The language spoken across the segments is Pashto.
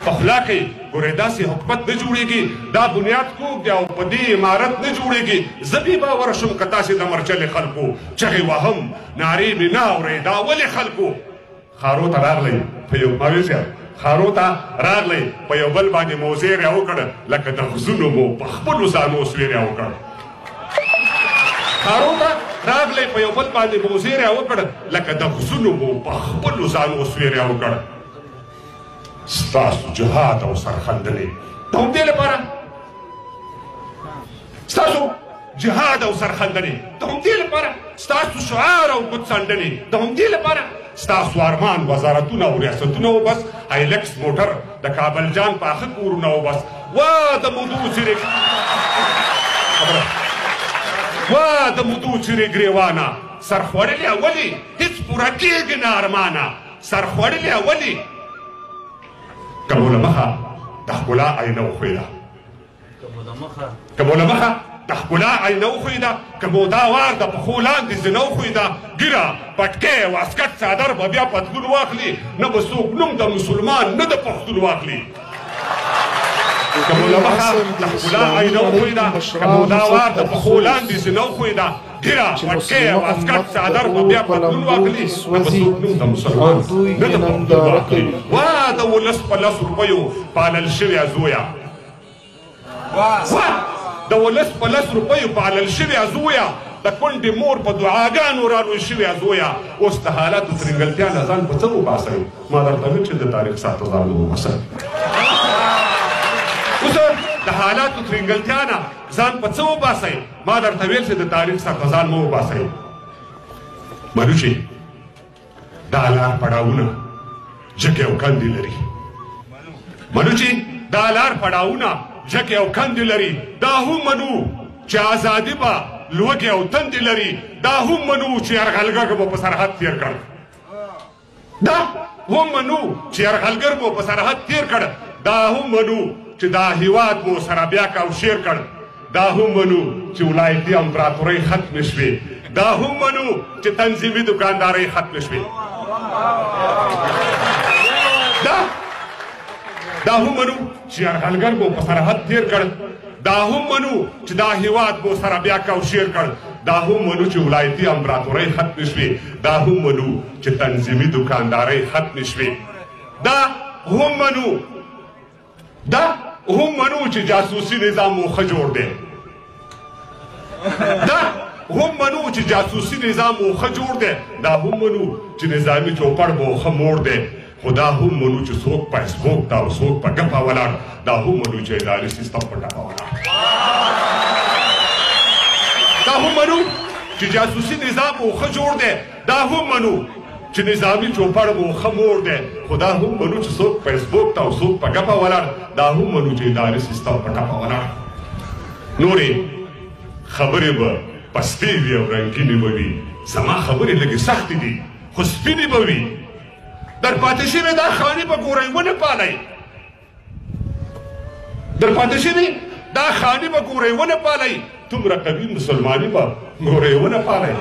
پخلا کوي ګورې داسې حکومت نه جوړېږي دا بنیاد کوږ دی او په دې عمارت نه جوړېږي زه بې باوره شوم که تاسې د مرچلې خلکو چغې وهم نارې مې نه اورې دا ولې خلکو خارو ته راغلی په یو ماوي صاحب خارو ته راغلی په یو بل باندې موضع را وکړ لکه د غزونو مو په خپلو ځانو سوی را وکړ خارو ته راغلی په یو بل باندې موضع را وکړ لکه د غزونو مو په خپلو ځانو سوی را وکړ ستاسو جهاد او سرخندنې د همدې لپاره ستاسو جهاد او سرخندنې د همدې لپاره ستاسو شعار او ګوتڅنډنې د همدې لپاره ستاسو ارمان وزارتونه او ریاستونه وبس هایلکس موټر د کابل جان پاخه کورونه وبس وا د مودو څیرې وا د مودو څیرې ګریوانه سر خوړلې ولې هېڅ پوره کېږي نه ارمانه سر خوړلې ولې که مو له مخه د ښکلا آینه وښویده که مو له مخه د ښکلا آینه وښویده که مو دا وار د پښو لاندې زینه وښویده ږیره پټکۍ او اسکټ څادر به بیا پتلون واخلي نه به څوک نوم د مسلمان نه د پښتون واخلي که مو له مخه د ښکلا آینه وښویده که مو دا وار د پښو لاندې زینه وښویده ږیره پټکۍ او اسکټ څادر به بیا پتلون واخلي نه به څوک نوم د مسلمان نه د پښتون واخلي وا د ولس په 10 روپیو پالل شوې زویه د ولس په 10 روپیو پالل شوې زویه د کونډې مور په دعاګانو رالوی شوې زویه اوس د حالاتو ترنګلتیا نه ځان په څه وباسئ ما درته ویل چې د تاریخ ساته ځان وباسئ اوس د حالاتو ترنګلتیا نه ځان په څه وباسئ ما درته ویل چې د تاریخ ساته ځان مه وباسئ منوچې دا لار پړاوونه جګې او کندې لري منوچې دا لار پړاوونه جګې او کندې لري دا هم منو چې ازادي به لوږې او تندې لري دا هم منو چې یرغلګر به په سرحد تیر کړ دا هم منو چې یرغلګر به په سرحد تیر کړ دا هم منو چې دا هیواد مو سره بیا کوشیر کړ دا هم منو چې ولایتي امپراتورۍ ختمې شوې دا هم منو چې تنظیمي دکاندارۍ ختمې شوې دا هم منو چې یرغلګر مو په سرحد تیر کړ دا هم منو چې دا هیواد مو سره بیا کوشیر کړ دا هم منو چې ولایتي امپراتورۍ ختمې شوې دا هم منو چې تنظیمي دکاندارۍ ختمې شوې دا هم منو چې جاسوسي نظام مو ښه جوړ دی دا هم منو چې جاسوسي نظام مو ښه جوړ دی دا هم منو چې نظامي چوپړ مو ښه موړ دی خو دا هم منو چې څوک فیسبوک ته او څوک په ګپه ولاړ دا هم منو چې اداري سیستم په ټپه ولاړ دا هم منو چې جاسوسي نظام مو ښه جوړ دی دا هم منو چې نظامي چوپړ مو ښه موړ دی خو دا هم منو چې څوک فیسبوک ته او څوک په ګپه ولاړ دا هم منو چې اداري سیستم په ټپه ولاړ نورې خبرې به پستې وي او رنګینې به وي زما خبرې لږې سختې دي خو سپینې به وي در پاتې شوې دا خاني به ګورئ ونه پالئ در پاتې شوې دا خاني به ګورئ ونه پالئ دومره قوي مسلماني به ګورئ ونه پالئ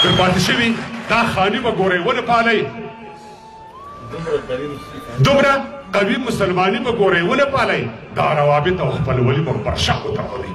در پاتې شوې دا خاني به ګورئ ونه پالئ دومره قوي مسلماني به ګورئ ونه پالئ دا روابط او خپلولي به پر شا وتمبوي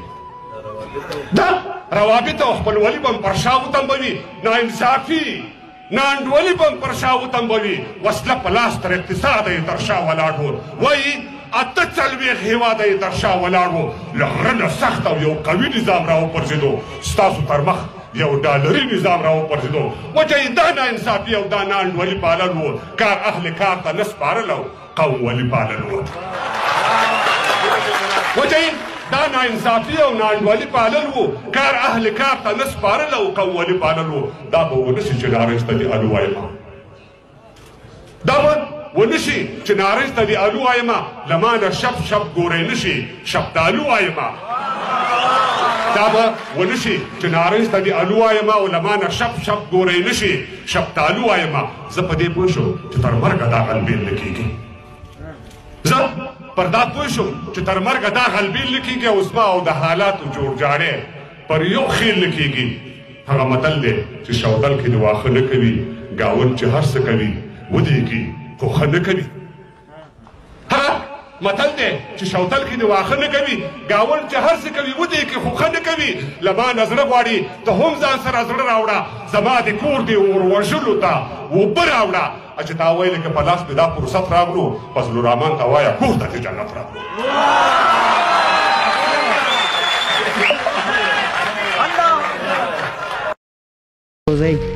دا روابط او خپلولي به پر شا وتمبوي ناانصافي ناانډولي به پر شا وتمبوي وسله په لاس تر اقتصاده یې تر شا ولاړ و وایي 48 هېواده یې تر شا ولاړ و له غره نه سخت او یو قوي نظام راوپرځېدو ستاسو تر مخ یو ډالري نظام راوپرځېدو وجه یې دا ناانصافي او دا ناانډولي پالل و کار اهل کار ته نه سپارل او قوم ولي پالل و وجه یې دا ناانصافي او ناانډولي پالل و کار اهل کار ته نه سپارل او قوم ولي پالل و دا به ونشي چې نارنج ته دې الو وایمه دا به ونشي چې نارنج ته دې الو وایمه له ما نه شپ شپ ګورئ نشي شفتالو وایمه دا به ونشي چې نارنج ته دې الو وایمه او له ما نه شپ شپ ګورئ نشي شفتالو وایمه زه په دې پوه شوم چې تر مرګه دا غلبېل نه کېږي زه پر دا پوه شوم چې تر مرګه دا غلبېل نه کېږي او زما او د حالاتو جوړجاړی پر یو خیل نه کېږي هغه متل دی چې شودل کې د واښه نه کوي ګاون چې هر څه کوي ودېږي خو ښه نه کوي متل دی چې شوتل کې د واښه نه کوي ګاونډ چې هر څه کوي ودې کې خو ښه نه کوي له ما نه زړه غواړي ته هم ځان سره زړه راوړه زما د کور د اور وژلو ته اوبه راوړه چې تا ویلې که په لاس مې دا فرصت راغلو فضل الرحمن ته وایه کور ته د جنت راغلو الله